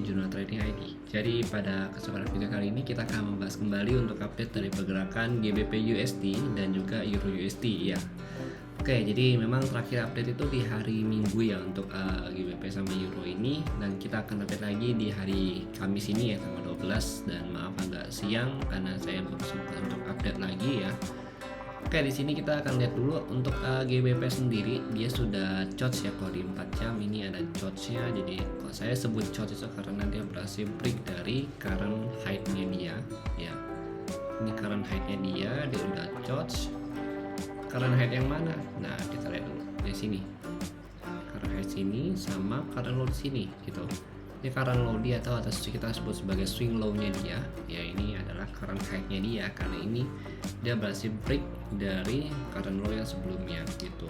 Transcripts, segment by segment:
Jurnal Trading ID. Jadi pada kesempatan video kali ini kita akan membahas kembali untuk update dari pergerakan GBP USD dan juga Euro USD ya. Oke, jadi memang terakhir update itu di hari Minggu ya untuk GBP sama Euro ini, dan kita akan update lagi di hari Kamis ini ya tanggal 12, dan maaf agak siang karena saya belum sempat untuk update lagi ya. Oke, di sini kita akan lihat dulu untuk GBP sendiri, dia sudah chots ya. Kalau di 4 jam ini ada chotsnya. Jadi kalau saya sebut chots itu karena dia berhasil break dari current height-nya dia ya. Ini current height-nya dia udah chots. Current height yang mana? Nah, kita lihat dulu di sini. Current height sini sama current low di sini gitu. Ini current low dia atau atas kita sebut sebagai swing low-nya dia. Ya, ini adalah current height-nya dia karena ini dia berhasil break dari current low yang sebelumnya gitu,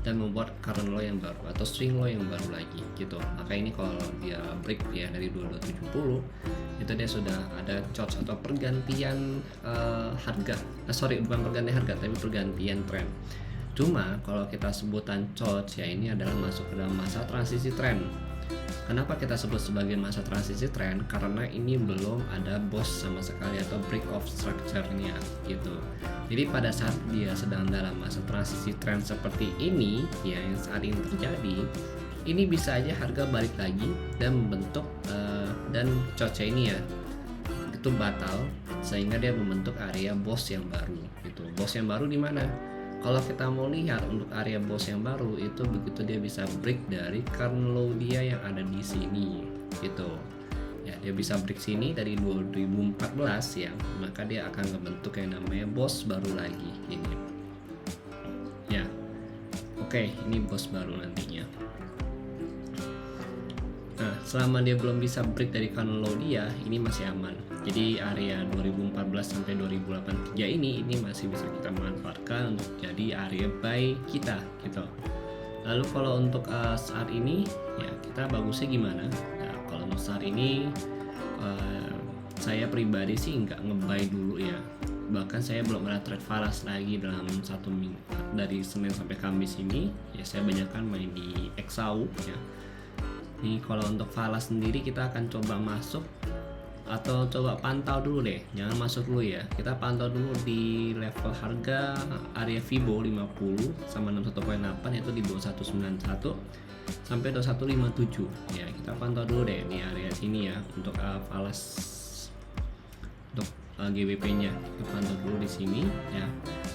dan membuat current low yang baru atau swing low yang baru lagi gitu. Maka ini kalau dia break ya dari 2270 itu dia sudah ada chots atau pergantian harga. Bukan pergantian harga tapi pergantian tren. Cuma kalau kita sebutan chots ya, ini adalah masuk ke dalam masa transisi tren. Kenapa kita sebut sebagai masa transisi tren? Karena ini belum ada boss sama sekali atau break of structure-nya gitu. Jadi pada saat dia sedang dalam masa transisi tren seperti ini ya, yang saat ini terjadi, ini bisa aja harga balik lagi dan membentuk dan chotsnya ini ya itu batal sehingga dia membentuk area boss yang baru gitu. Boss yang baru di mana? Kalau kita mau lihat untuk area boss yang baru itu begitu dia bisa break dari current low dia yang ada di sini gitu. Ya, dia bisa break sini dari 2014 ya, maka dia akan membentuk yang namanya boss baru lagi ini. Ya. Oke, ini boss baru nantinya. Nah, selama dia belum bisa break dari current low dia, ini masih aman. Jadi area 2014 sampai 2083 ini masih bisa kita manfaatkan untuk jadi area buy kita gitu. Lalu kalau untuk saat ini ya, kita bagusnya gimana? Nah, kalau untuk saat ini saya pribadi sih nggak nge-buy dulu ya. Bahkan saya belum ada trade falas lagi dalam satu minggu dari Senin sampai Kamis ini. Ya, saya banyakkan main di XAU ya. Nih kalau untuk falas sendiri kita akan coba masuk atau coba pantau dulu deh, jangan masuk dulu ya. Kita pantau dulu di level harga area Fibo 50 sama 61.8 yaitu di 2191 sampai 2157 ya. Kita pantau dulu deh di area sini ya untuk falas untuk GBP-nya. Kita pantau dulu di sini ya.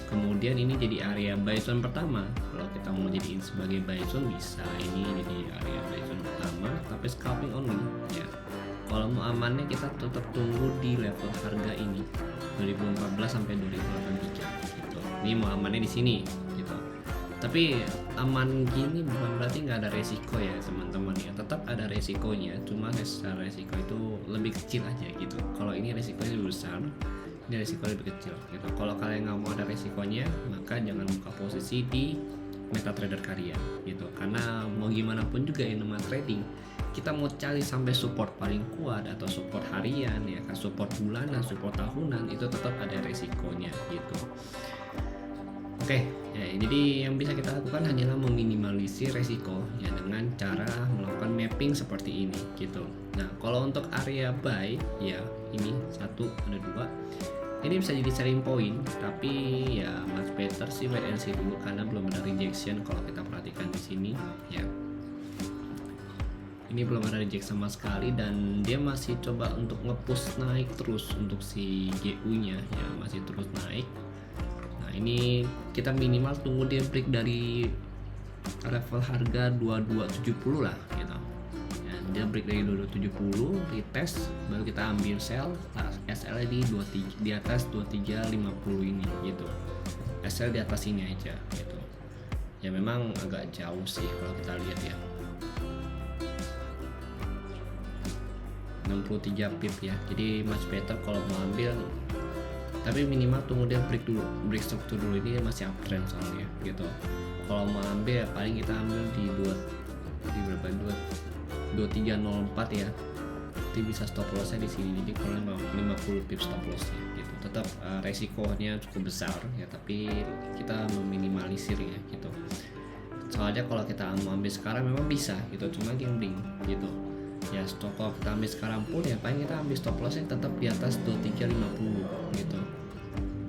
Kemudian ini jadi area buy zone pertama. Kalau kita mau jadiin sebagai buy zone bisa ini jadi area buy zone pertama, tapi scalping only ya. Kalau mau amannya kita tetap tunggu di level harga ini 2014 sampai 2083 gitu. Ini mau amannya di sini gitu. Tapi aman gini bukan berarti nggak ada resiko ya teman-teman ya. Tetap ada resikonya, cuma secara resiko itu lebih kecil aja gitu. Kalau ini resikonya lebih besar, ini resiko lebih kecil gitu. Kalau kalian nggak mau ada resikonya, maka jangan buka posisi di MetaTrader kalian gitu. Karena mau gimana pun juga yang namanya trading, kita mau cari sampai support paling kuat atau support harian ya kan, support bulanan, support tahunan, itu tetap ada resikonya gitu. Oke, ya, jadi yang bisa kita lakukan hanyalah meminimalisir resiko ya dengan cara melakukan mapping seperti ini gitu. Nah, kalau untuk area buy ya, ini satu ada dua. Ini bisa jadi selling point, tapi ya much better sih wait and see dulu karena belum ada rejection kalau kita perhatikan di sini ya. Ini belum ada reject sama sekali dan dia masih coba untuk nge-push naik terus untuk si GU-nya ya, masih terus naik. Nah, ini kita minimal tunggu dia break dari level harga 2270 lah gitu. Dia break dari 2270, retest, baru kita ambil sell. Nah, SL di 23 di atas 2350 ini gitu. SL di atas ini aja gitu. Ya memang agak jauh sih kalau kita lihat ya. 63 pip ya. Jadi much better kalau mau ambil, tapi minimal tunggu dia break dulu, break struktur dulu. Ini masih uptrend soalnya gitu. Kalau mau ambil ya paling kita ambil di berapa 2304 ya. Nanti bisa stop lossnya di sini. Jadi kalau 50 pip stop lossnya gitu. Tetap resikonya cukup besar ya, tapi kita meminimalisir ya gitu. Soalnya kalau kita mau ambil sekarang memang bisa gitu, cuma gambling gitu. Ya stop, kalau kita ambil sekarang pun ya paling kita ambil stop lossnya tetap di atas 2350 gitu,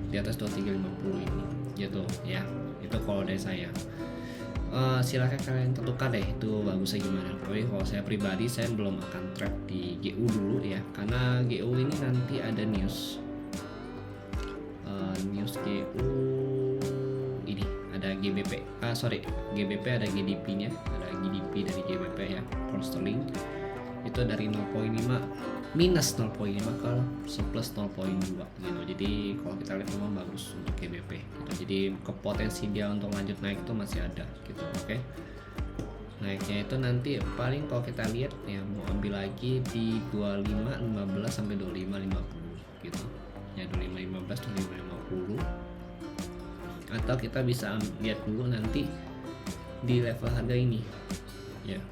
di atas 2350 ini gitu ya. Itu kalau dari saya. Silahkan kalian tentukan deh itu bagusnya gimana. Tapi kalau saya pribadi saya belum akan trade di GU dulu ya, karena GU ini nanti ada news GU ini ada GBP, GBP ada GDP nya, ada GDP dari GBP ya, pound sterling itu dari 0,5 minus 0,5 ke plus 0,2 gitu. Jadi kalau kita lihat memang bagus untuk GBP gitu. Jadi kepotensi dia untuk lanjut naik itu masih ada gitu. Oke. Naiknya itu nanti paling kalau kita lihat ya mau ambil lagi di 25.15 sampai 25.50 gitu. Ya 25.15 25.50. Atau kita bisa lihat dulu nanti di level harga ini. Ya.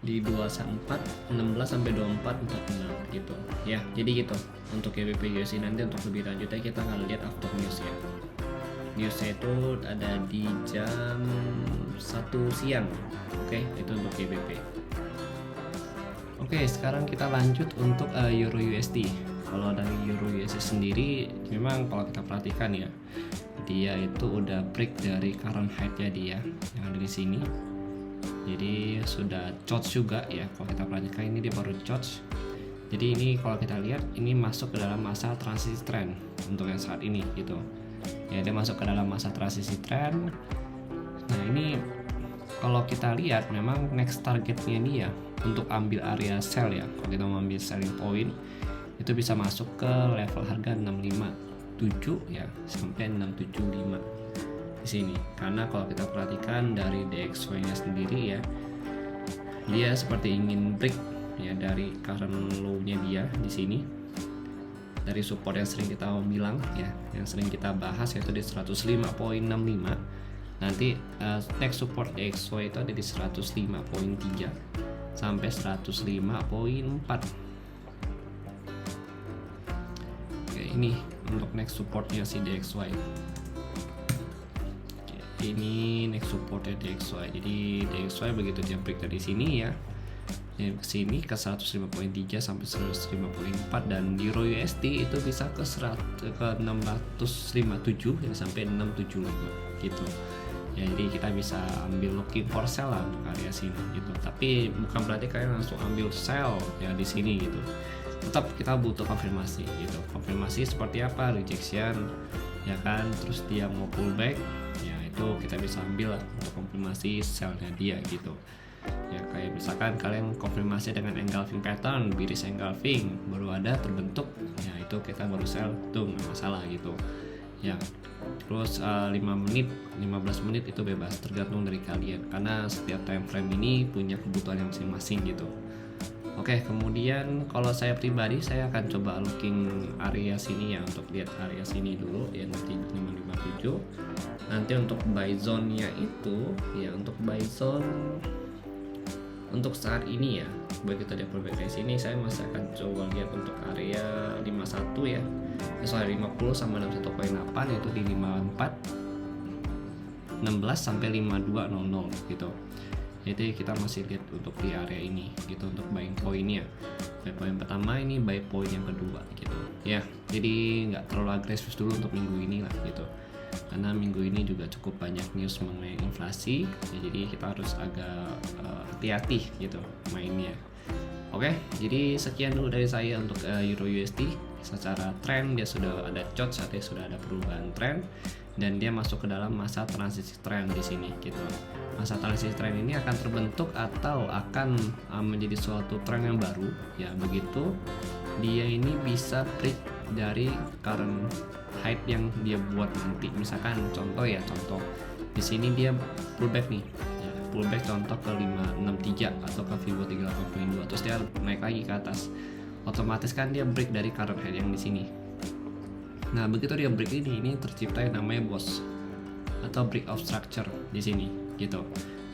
Di 24 16 sampai 24 46 gitu ya. Jadi gitu untuk GBP USD. Nanti untuk lebih lanjutnya kita akan lihat after news ya. Newsnya itu ada di jam 1 siang. Oke, itu untuk GBP. Oke, sekarang kita lanjut untuk Euro USD. Kalau dari Euro USD sendiri memang kalau kita perhatikan ya, dia itu udah break dari current height-nya dia yang ada di sini. Jadi sudah charge juga ya, kalau kita perhatikan ini dia baru charge. Jadi ini kalau kita lihat ini masuk ke dalam masa transisi trend untuk yang saat ini gitu ya, dia masuk ke dalam masa transisi trend. Nah ini kalau kita lihat memang next targetnya dia untuk ambil area sell ya, kalau kita mau ambil selling point itu bisa masuk ke level harga 657 ya sampai 675 di sini. Karena kalau kita perhatikan dari DXY-nya sendiri ya, dia seperti ingin break ya dari current low-nya dia di sini, dari support yang sering kita bilang ya, yang sering kita bahas yaitu di 105.65. Nanti next support DXY itu ada di 105.3 sampai 105.4. Oke, ini untuk next supportnya si DXY. Ini next supportnya DXY. Jadi DXY begitu dia break dari sini ya, ke sini ke 105.3 sampai 105.4, dan Euro USD itu bisa ke 657 ya sampai 675 gitu. Ya, jadi kita bisa ambil looking for sell lah untuk area sini gitu. Tapi bukan berarti kalian langsung ambil sell ya di sini gitu. Tetap kita butuh konfirmasi gitu. Konfirmasi seperti apa, rejection ya kan, terus dia mau pullback ya, itu kita bisa ambil lah untuk konfirmasi sellnya dia gitu ya. Kayak misalkan kalian konfirmasi dengan engulfing pattern, bearish engulfing baru ada terbentuk ya, itu kita baru sell, itu nggak masalah gitu ya. Terus 5 menit 15 menit itu bebas, tergantung dari kalian karena setiap time frame ini punya kebutuhan yang masing-masing gitu. Oke, kemudian kalau saya pribadi saya akan coba looking area sini ya, untuk lihat area sini dulu ya, nanti 557. Nanti untuk buy zone-nya itu ya, untuk buy zone untuk saat ini ya, begitu dia pullback dari sini saya masih akan coba lihat untuk area 51 ya. Soal 50 sama 61.8 yaitu di 54 16 sampai 5200 gitu. Jadi kita masih lihat untuk di area ini gitu untuk buying point-nya. Buy point pertama, ini buy point yang kedua gitu ya. Jadi nggak terlalu agresif dulu untuk minggu ini lah gitu, karena minggu ini juga cukup banyak news mengenai inflasi ya, jadi kita harus agak hati-hati gitu mainnya. Oke, jadi sekian dulu dari saya untuk Euro USD. Secara tren dia sudah ada charge, artinya sudah ada perubahan tren, dan dia masuk ke dalam masa transisi tren di sini gitu. Masa transisi tren ini akan terbentuk atau akan menjadi suatu tren yang baru ya, begitu dia ini bisa break dari current height yang dia buat nanti. Misalkan contoh di sini dia pullback nih ya, pullback contoh ke 563 atau ke Vivo 38.2, terus dia naik lagi ke atas, otomatis kan dia break dari current height yang di sini. Nah, begitu dia break ini tercipta yang namanya BOS atau break of structure di sini gitu.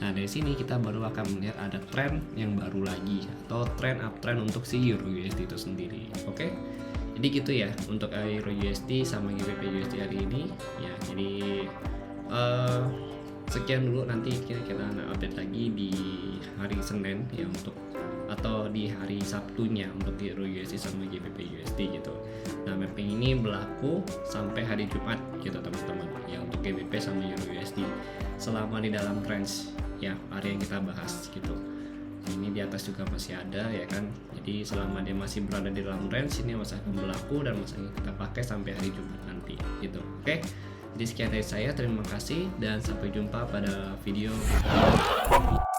Nah, dari sini kita baru akan melihat ada tren yang baru lagi atau tren uptrend untuk si Euro USD itu sendiri. Oke. Jadi gitu ya untuk Euro USD sama GBP USD hari ini ya. Jadi sekian dulu, nanti kita update lagi di hari Senin ya untuk atau di hari Sabtunya untuk Euro USD sama GBP USD gitu. Nah, mapping ini berlaku sampai hari Jumat gitu teman-teman ya untuk GBP sama Euro USD selama di dalam range ya area yang kita bahas gitu. Ini di atas juga masih ada ya kan, jadi selama dia masih berada di dalam range ini masih akan berlaku dan masih kita pakai sampai hari Jumat nanti gitu. Oke, jadi sekian dari saya, terima kasih dan sampai jumpa pada video berikutnya.